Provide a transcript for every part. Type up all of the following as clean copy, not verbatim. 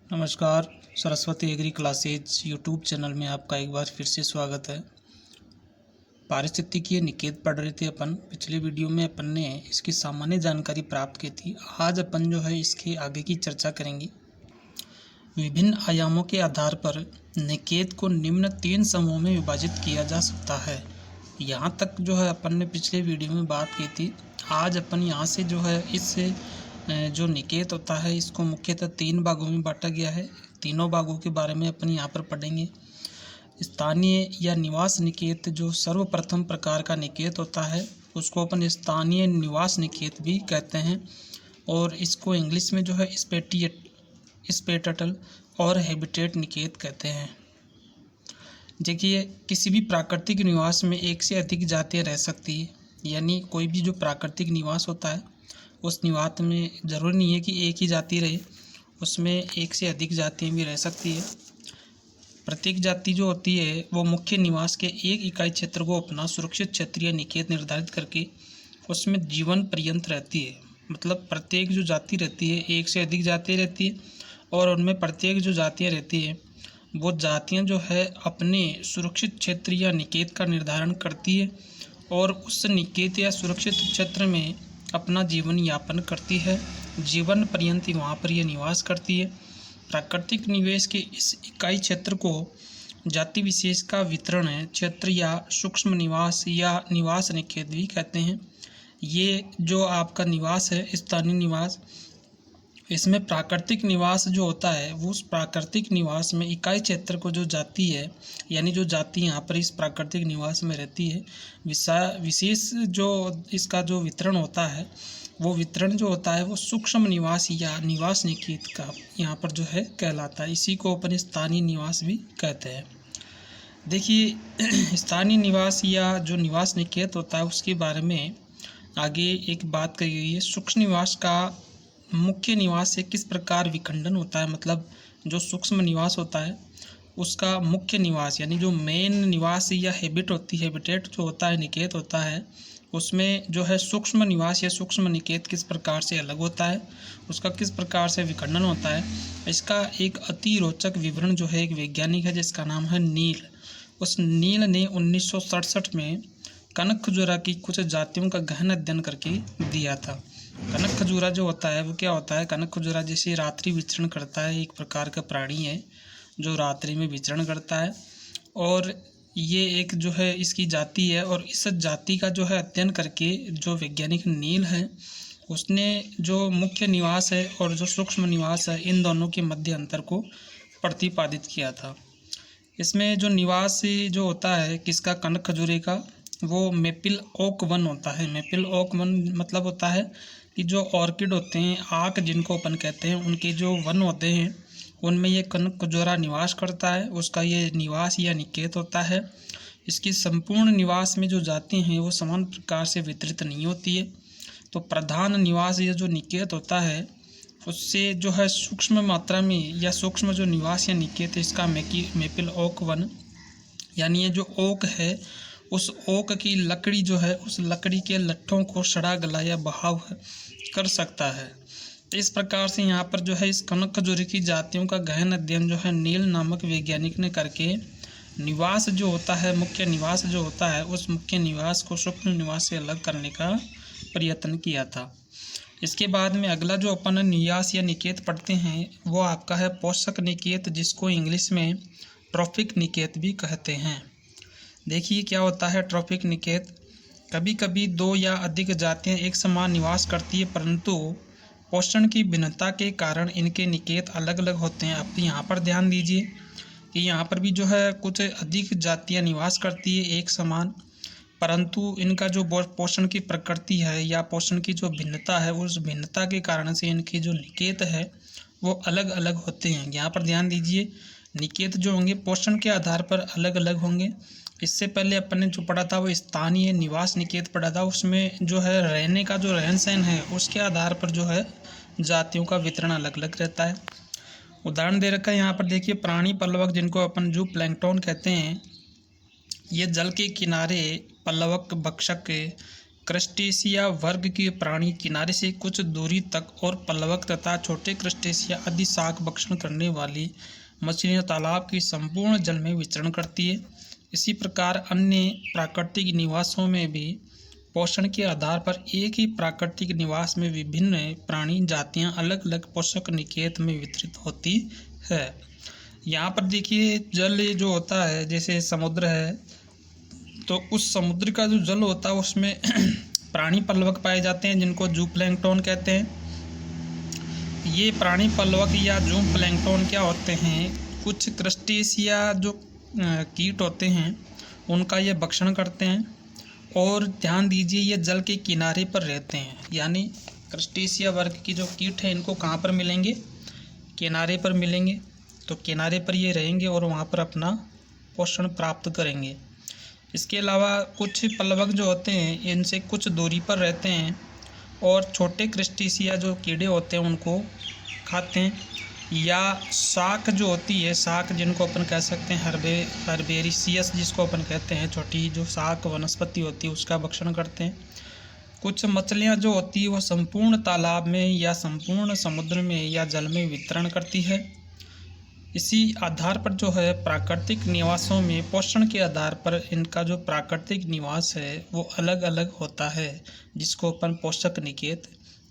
नमस्कार। Saraswati agri classes YouTube channel में आपका एक बार फिर से स्वागत है। पारिस्थितिकीय निकेत पढ़ रहे थे अपन। पिछले वीडियो में अपन ने इसकी सामान्य जानकारी प्राप्त की थी। आज अपन जो है इसके आगे की चर्चा करेंगे। विभिन्न आयामों के आधार पर निकेत को निम्न 3 समूहों में विभाजित किया जा सकता है। यहाँ तक जो है अपन ने पिछले वीडियो में बात की थी। आज अपन यहाँ से जो है इससे जो निकेत होता है इसको मुख्यतः 3 भागों में बांटा गया है। तीनों भागों के बारे में अपन यहाँ पर पढ़ेंगे। स्थानीय या निवास निकेत जो सर्वप्रथम प्रकार का निकेत होता है उसको अपन स्थानीय निवास निकेत भी कहते हैं, और इसको इंग्लिश में जो है स्पेटल और हैबिटेट निकेत कहते हैं। देखिए, किसी भी प्राकृतिक निवास में एक से अधिक जातियाँ रह सकती है, यानी कोई भी जो प्राकृतिक निवास होता है उस निवास में ज़रूरी नहीं है कि एक ही जाति रहे, उसमें एक से अधिक जातियाँ भी रह सकती है। प्रत्येक जाति जो होती है वो मुख्य निवास के एक इकाई क्षेत्र को अपना सुरक्षित क्षेत्रीय निकेत निर्धारित करके उसमें जीवन पर्यंत रहती है। मतलब प्रत्येक जो जाति रहती है, एक से अधिक जातियाँ रहती है, और उनमें प्रत्येक जो जातियाँ रहती है वो जातियाँ जो है अपने सुरक्षित क्षेत्र या निकेत का निर्धारण करती है और उस निकेत या सुरक्षित क्षेत्र में अपना जीवन यापन करती है। जीवन पर्यंत वहाँ पर यह निवास करती है। प्राकृतिक निवेश के इस इकाई क्षेत्र को जाति विशेष का वितरण है क्षेत्र या सूक्ष्म निवास या निवास निकेत भी कहते हैं। ये जो आपका निवास है, स्थानीय निवास, इसमें प्राकृतिक निवास जो होता है वो उस प्राकृतिक निवास में इकाई क्षेत्र को जो जाति है, यानी जो जाति यहाँ पर इस प्राकृतिक निवास में रहती है, विशेष जो इसका जो वितरण होता है वो वितरण जो होता है वो सूक्ष्म निवास या निवास निकेत का यहाँ पर जो है कहलाता है। इसी को अपन स्थानीय निवास भी कहते हैं। देखिए, स्थानीय निवास या जो निवास निकेत होता है उसके बारे में आगे एक बात कही गई है। सूक्ष्म निवास का मुख्य निवास से किस प्रकार विखंडन होता है, मतलब जो सूक्ष्म निवास होता है उसका मुख्य निवास यानी जो मेन निवास या हैबिटेट जो होता है, निकेत होता है, उसमें जो है सूक्ष्म निवास या सूक्ष्म निकेत किस प्रकार से अलग होता है, उसका किस प्रकार से विखंडन होता है। इसका एक अति रोचक विवरण जो है एक वैज्ञानिक है जिसका नाम है नील। उस नील ने 1967 में कनक खजूरा की कुछ जातियों का गहन अध्ययन करके दिया था। कनक खजूरा जो होता है वो क्या होता है, कनक खजूरा जैसे रात्रि विचरण करता है, एक प्रकार का प्राणी है जो रात्रि में विचरण करता है, और ये एक जो है इसकी जाति है। और इस जाति का जो है अध्ययन करके जो वैज्ञानिक नील है उसने जो मुख्य निवास है और जो सूक्ष्म निवास है इन दोनों के मध्य अंतर को प्रतिपादित किया था। इसमें जो निवास जो होता है किसका, कनक खजूरे का, वो मेपिल ओक वन होता है। मेपिल ओक वन मतलब होता है कि जो ऑर्किड होते हैं, आक जिनको अपन कहते हैं, उनके जो वन होते हैं उनमें ये कनक खजूरा निवास करता है। उसका ये निवास या निकेत होता है। इसकी संपूर्ण निवास में जो जाति हैं वो समान प्रकार से वितरित नहीं होती है। तो प्रधान निवास या जो निकेत होता है उससे जो है सूक्ष्म मात्रा में या सूक्ष्म जो निवास या निकेत है इसका मेपिल ओक वन, यानी ये जो ओक है उस ओक की लकड़ी जो है उस लकड़ी के लट्ठों को सड़ा गला या बहाव कर सकता है। इस प्रकार से यहाँ पर जो है इस कनक खजूरे की जातियों का गहन अध्ययन जो है नील नामक वैज्ञानिक ने करके निवास जो होता है, मुख्य निवास जो होता है, उस मुख्य निवास को सूक्ष्म निवास से अलग करने का प्रयत्न किया था। इसके बाद में अगला जो अपन निवास या निकेत पढ़ते हैं वो आपका है पोषक निकेत, जिसको इंग्लिश में ट्रॉफिक निकेत भी कहते हैं। देखिए क्या होता है ट्रॉफिक निकेत। कभी कभी 2 या अधिक जातियाँ एक समान निवास करती है, परंतु पोषण की भिन्नता के कारण इनके निकेत अलग अलग होते हैं। आप यहाँ पर ध्यान दीजिए कि यहाँ पर भी जो है कुछ अधिक जातियाँ निवास करती है एक समान, परंतु इनका जो पोषण की प्रकृति है या पोषण की जो भिन्नता है उस भिन्नता के कारण से इनके जो निकेत है वो अलग अलग होते हैं। यहाँ पर ध्यान दीजिए, निकेत जो होंगे पोषण के आधार पर अलग अलग होंगे। इससे पहले अपन ने जो पढ़ा था वो स्थानीय निवास निकेत पढ़ा था, उसमें जो है रहने का जो रहन सहन है उसके आधार पर जो है जातियों का वितरण अलग अलग रहता है। उदाहरण दे रखा है यहाँ पर, देखिए प्राणी पल्लवक जिनको अपन जू प्लैंकटन कहते हैं, ये जल के किनारे पल्लवक भक्षक क्रस्टेशिया वर्ग के प्राणी किनारे से कुछ दूरी तक और प्लवक तथा छोटे क्रस्टेशिया आदि शाक भक्षण करने वाली मछलियां तालाब के संपूर्ण जल में विचरण करती है। इसी प्रकार अन्य प्राकृतिक निवासों में भी पोषण के आधार पर एक ही प्राकृतिक निवास में विभिन्न प्राणी जातियां अलग अलग पोषक निकेत में वितरित होती है। यहाँ पर देखिए जल जो होता है, जैसे समुद्र है, तो उस समुद्र का जो जल होता है उसमें प्राणी पलवक पाए जाते हैं जिनको जूप्लैंक्टन कहते हैं। ये प्राणी पलवक या जूप्लैंक्टन क्या होते हैं, कुछ क्रस्टेशिया जो कीट होते हैं उनका ये भक्षण करते हैं। और ध्यान दीजिए ये जल के किनारे पर रहते हैं, यानी क्रस्टेशिया वर्ग की जो कीट है इनको कहाँ पर मिलेंगे, किनारे पर मिलेंगे। तो किनारे पर ये रहेंगे और वहाँ पर अपना पोषण प्राप्त करेंगे। इसके अलावा कुछ पलवक जो होते हैं इनसे कुछ दूरी पर रहते हैं और छोटे क्रस्टेशिया जो कीड़े होते हैं उनको खाते हैं। या शाक जो होती है, शाक जिनको अपन कह सकते हैं हर्बेरिसियस जिसको अपन कहते हैं, छोटी जो शाक वनस्पति होती है उसका भक्षण करते हैं। कुछ मछलियाँ जो होती है वो संपूर्ण तालाब में या संपूर्ण समुद्र में या जल में वितरण करती है। इसी आधार पर जो है प्राकृतिक निवासों में पोषण के आधार पर इनका जो प्राकृतिक निवास है वो अलग अलग होता है, जिसको अपन पोषक निकेत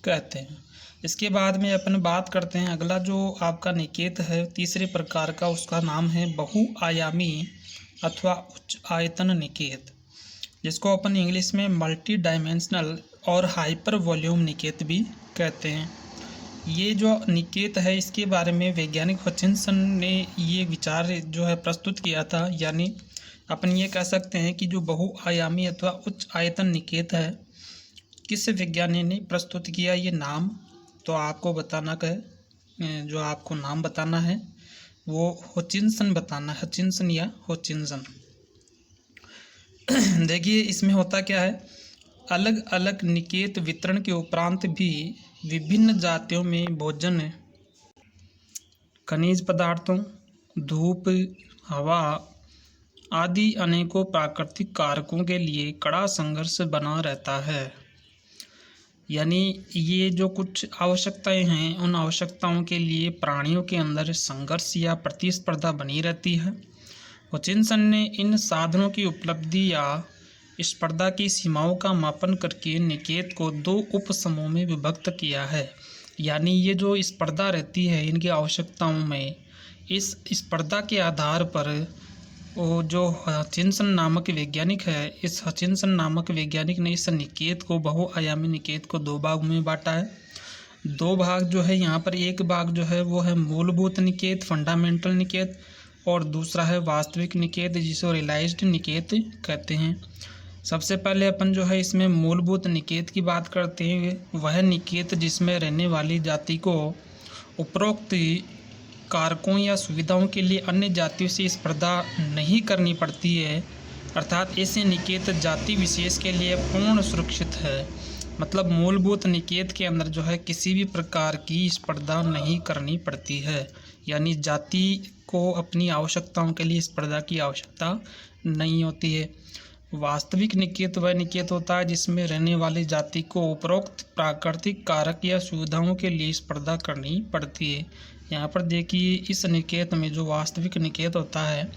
कहते हैं। इसके बाद में अपन बात करते हैं अगला जो आपका निकेत है तीसरे प्रकार का, उसका नाम है बहुआयामी अथवा उच्च आयतन निकेत, जिसको अपन इंग्लिश में मल्टी डायमेंशनल और हाइपर वॉल्यूम निकेत भी कहते हैं। ये जो निकेत है इसके बारे में वैज्ञानिक हचिंसन ने ये विचार जो है प्रस्तुत किया था, यानी अपन ये कह सकते हैं कि जो बहुआयामी अथवा उच्च आयतन निकेत है किस वैज्ञानिक ने प्रस्तुत किया ये नाम, तो आपको बताना है, जो आपको नाम बताना है वो हचिंसन बताना है, हचिंसन या होचिंसन। देखिए इसमें होता क्या है, अलग अलग निकेत वितरण के उपरांत भी विभिन्न जातियों में भोजन, खनिज पदार्थों, धूप, हवा आदि अनेकों प्राकृतिक कारकों के लिए कड़ा संघर्ष बना रहता है। यानी ये जो कुछ आवश्यकताएं हैं उन आवश्यकताओं के लिए प्राणियों के अंदर संघर्ष या प्रतिस्पर्धा बनी रहती है। हचिंसन ने इन साधनों की उपलब्धि या स्पर्धा की सीमाओं का मापन करके निकेत को दो उप समूह में विभक्त किया है। यानी ये जो स्पर्धा रहती है इनकी आवश्यकताओं में, इस स्पर्धा के आधार पर वो जो हचिंसन नामक वैज्ञानिक है, इस हचिंसन नामक वैज्ञानिक ने इस निकेत को बहुआयामी निकेत को दो भाग में बांटा है। दो भाग जो है यहाँ पर, एक भाग जो है वो है मूलभूत निकेत फंडामेंटल निकेत, और दूसरा है वास्तविक निकेत जिसे रियलाइज्ड निकेत कहते हैं। सबसे पहले अपन जो है इसमें मूलभूत निकेत की बात करते हैं। वह निकेत जिसमें रहने वाली जाति को उपरोक्त कारकों या सुविधाओं के लिए अन्य जातियों से स्पर्धा नहीं करनी पड़ती है, अर्थात ऐसे निकेत जाति विशेष के लिए पूर्ण सुरक्षित है। मतलब मूलभूत निकेत के अंदर जो है किसी भी प्रकार की स्पर्धा नहीं करनी पड़ती है, यानी जाति को अपनी आवश्यकताओं के लिए स्पर्धा की आवश्यकता नहीं होती है। वास्तविक निकेत वह निकेत होता है जिसमें रहने वाली जाति को उपरोक्त प्राकृतिक कारक या सुविधाओं के लिए स्पर्धा करनी पड़ती है। यहाँ पर देखिए इस निकेत में जो वास्तविक निकेत होता है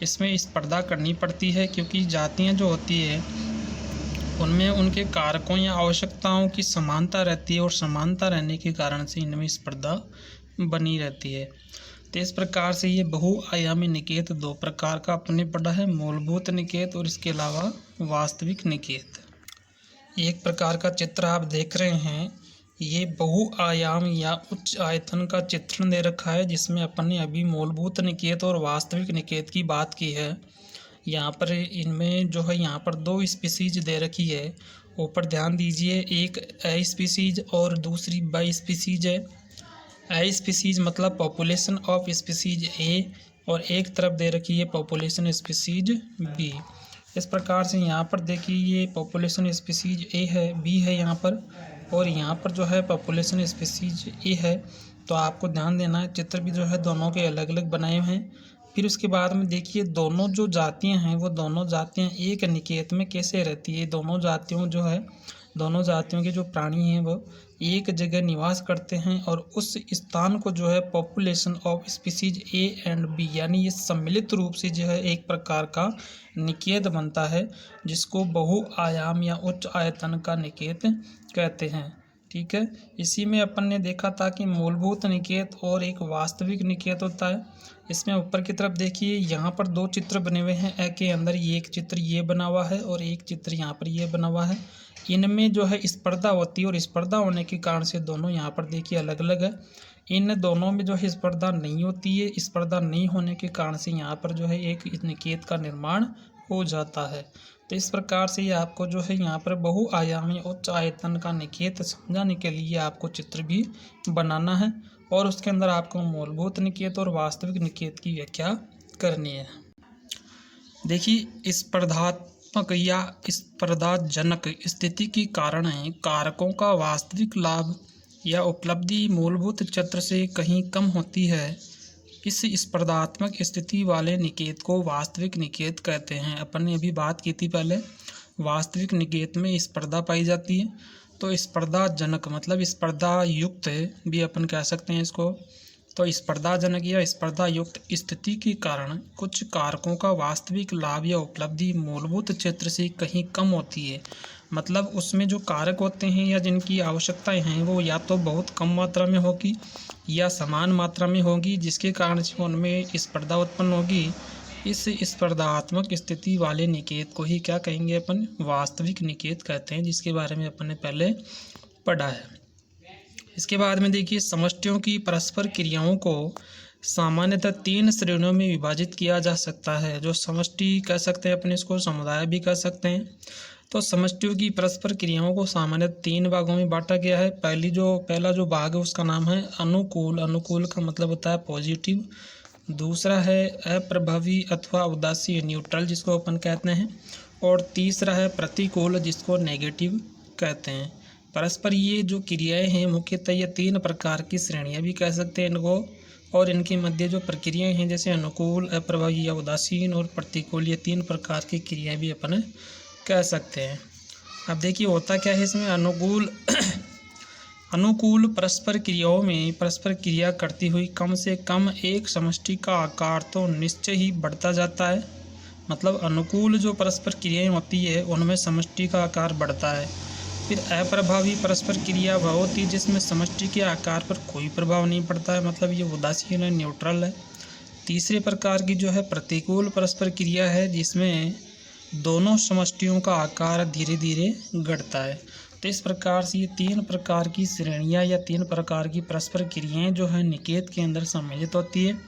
इसमें स्पर्धा करनी पड़ती है, क्योंकि जातियाँ जो होती है उनमें उनके कारकों या आवश्यकताओं की समानता रहती है और समानता रहने के कारण से इनमें स्पर्धा बनी रहती है। तो इस प्रकार से ये बहुआयामी निकेत दो प्रकार का अपने पड़ा है, मूलभूत निकेत और इसके अलावा वास्तविक निकेत। एक प्रकार का चित्र आप देख रहे हैं, ये बहुआयाम या उच्च आयतन का चित्रण दे रखा है, जिसमें अपन ने अभी मूलभूत निकेत और वास्तविक निकेत की बात की है। यहाँ पर इनमें जो है यहाँ पर दो स्पीसीज दे रखी है, ऊपर ध्यान दीजिए, एक ए स्पीसीज और दूसरी बी स्पीसीज है। ए स्पीसीज मतलब पॉपुलेशन ऑफ स्पीसीज ए, और एक तरफ दे रखी है पॉपुलेशन स्पीसीज बी। इस प्रकार से यहाँ पर देखिए ये पॉपुलेशन स्पीसीज ए है, बी है यहाँ पर, और यहाँ पर जो है पॉपुलेशन स्पीसीज ए है। तो आपको ध्यान देना है, चित्र भी जो है दोनों के अलग अलग बनाए हुए हैं। फिर उसके बाद में देखिए दोनों जो जातियां हैं वो दोनों जातियां एक निकेत में कैसे रहती है। दोनों जातियों के जो प्राणी हैं वो एक जगह निवास करते हैं और उस स्थान को जो है population of species A and B यानी ये सम्मिलित रूप से जो है एक प्रकार का निकेत बनता है, जिसको बहुआयाम या उच्च आयतन का निकेत कहते हैं। ठीक है, इसी में अपन ने देखा था कि मूलभूत निकेत और एक वास्तविक निकेत होता है। इसमें ऊपर की तरफ देखिए यहाँ पर दो चित्र बने हुए हैं। ए के अंदर ये एक चित्र ये बना हुआ है और एक चित्र यहाँ पर ये बना हुआ है। इनमें जो है स्पर्धा होती है और स्पर्धा होने के कारण से दोनों यहाँ पर देखिए अलग अलग है। इन दोनों में जो है स्पर्धा नहीं होती है। स्पर्धा नहीं होने के कारण से यहाँ पर जो है एक निकेत का निर्माण हो जाता है। तो इस प्रकार से ये आपको जो है यहाँ पर बहुआयामी उच्च आयतन का निकेत समझाने के लिए आपको चित्र भी बनाना है और उसके अंदर आपको मूलभूत निकेत और वास्तविक निकेत की व्याख्या करनी है। देखिए स्पर्धात्मक या स्पर्धाजनक स्थिति के कारण कारकों का वास्तविक लाभ या उपलब्धि मूलभूत चित्र से कहीं कम होती है। इस स्पर्धात्मक स्थिति वाले निकेत को वास्तविक निकेत कहते हैं। अपन ने अभी बात की थी पहले, वास्तविक निकेत में स्पर्धा पाई जाती है। तो स्पर्धाजनक मतलब स्पर्धा युक्त भी अपन कह सकते हैं इसको। तो स्पर्धाजनक या स्पर्धा युक्त स्थिति के कारण कुछ कारकों का वास्तविक लाभ या उपलब्धि मूलभूत क्षेत्र से कहीं कम होती है। मतलब उसमें जो कारक होते हैं या जिनकी आवश्यकताएं हैं वो या तो बहुत कम मात्रा में होगी या समान मात्रा में होगी, जिसके कारण से उनमें स्पर्धा उत्पन्न होगी। इस स्पर्धात्मक स्थिति वाले निकेत को ही क्या कहेंगे अपन, वास्तविक निकेत कहते हैं, जिसके बारे में अपन ने पहले पढ़ा है। इसके बाद में देखिए समष्टियों की परस्पर क्रियाओं को सामान्यतः 3 श्रेणियों में विभाजित किया जा सकता है। जो समष्टि कह सकते हैं अपने इसको समुदाय भी कह सकते हैं। तो समष्टियों की परस्पर क्रियाओं को सामान्यतः 3 भागों में बांटा गया है। पहला जो भाग है उसका नाम है अनुकूल। अनुकूल का मतलब होता है पॉजिटिव। दूसरा है अप्रभावी अथवा उदासीन न्यूट्रल जिसको अपन कहते हैं। और तीसरा है प्रतिकूल जिसको नेगेटिव कहते हैं। परस्पर ये जो क्रियाएं हैं मुख्यतः ये 3 प्रकार की श्रेणियां भी कह सकते हैं इनको, और इनके मध्य जो प्रक्रियाएं हैं जैसे अनुकूल, अप्रभावी या उदासीन और प्रतिकूल, ये 3 प्रकार की क्रियाएं भी अपन कह सकते हैं। अब देखिए होता क्या है इसमें, अनुकूल परस्पर क्रियाओं में परस्पर क्रिया करती हुई कम से कम एक समष्टि का आकार तो निश्चय ही बढ़ता जाता है। मतलब अनुकूल जो परस्पर क्रियाएं होती है उनमें समष्टि का आकार बढ़ता है। फिर अप्रभावी परस्पर क्रिया वह होती है जिसमें समष्टि के आकार पर कोई प्रभाव नहीं पड़ता है, मतलब ये उदासीन है, न्यूट्रल है। तीसरे प्रकार की जो है प्रतिकूल परस्पर क्रिया है जिसमें दोनों समष्टियों का आकार धीरे धीरे घटता है। तो इस प्रकार से ये 3 प्रकार की श्रेणियां या 3 प्रकार की परस्पर क्रियाएं जो है निकेत के अंदर सम्मिलित होती है,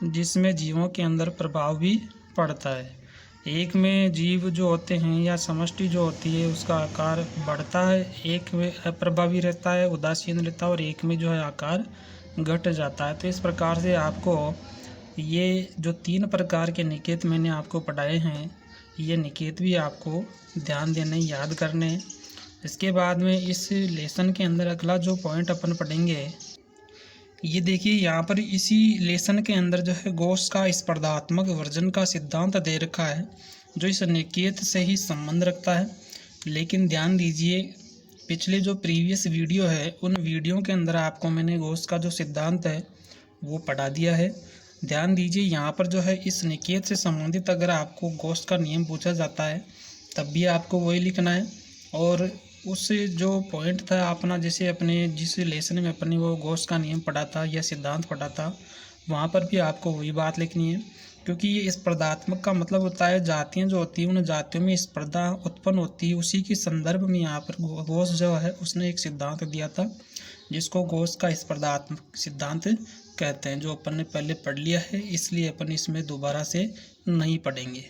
जिसमें जीवों के अंदर प्रभाव भी पड़ता है। एक में जीव जो होते हैं या समष्टि जो होती है उसका आकार बढ़ता है, एक में अप्रभावी रहता है, उदासीन रहता है, और एक में जो है आकार घट जाता है। तो इस प्रकार से आपको ये जो 3 प्रकार के निकेत मैंने आपको पढ़ाए हैं ये निकेत भी आपको ध्यान देने याद करने। इसके बाद में इस लेसन के अंदर अगला जो पॉइंट अपन पढ़ेंगे ये देखिए यहाँ पर इसी लेसन के अंदर जो है गॉस का स्पर्धात्मक वर्जन का सिद्धांत दे रखा है जो इस निकेत से ही संबंध रखता है। लेकिन ध्यान दीजिए पिछले जो प्रीवियस वीडियो है उन वीडियो के अंदर आपको मैंने गॉस का जो सिद्धांत है वो पढ़ा दिया है। ध्यान दीजिए यहाँ पर जो है इस निकेत से संबंधित अगर आपको गॉस का नियम पूछा जाता है तब भी आपको वही लिखना है, और उस जो पॉइंट था अपना जैसे अपने जिस लेसन में अपने वो गॉस का नियम पढ़ा था या सिद्धांत पढ़ा था वहाँ पर भी आपको वही बात लिखनी है। क्योंकि ये स्पर्धात्मक का मतलब होता है जातियाँ जो होती हैं उन जातियों में स्पर्धा उत्पन्न होती है, उसी के संदर्भ में यहाँ पर गॉस जो है उसने एक सिद्धांत दिया था जिसको गॉस का स्पर्धात्मक सिद्धांत कहते हैं, जो अपन ने पहले पढ़ लिया है, इसलिए अपन इसमें दोबारा से नहीं पढ़ेंगे।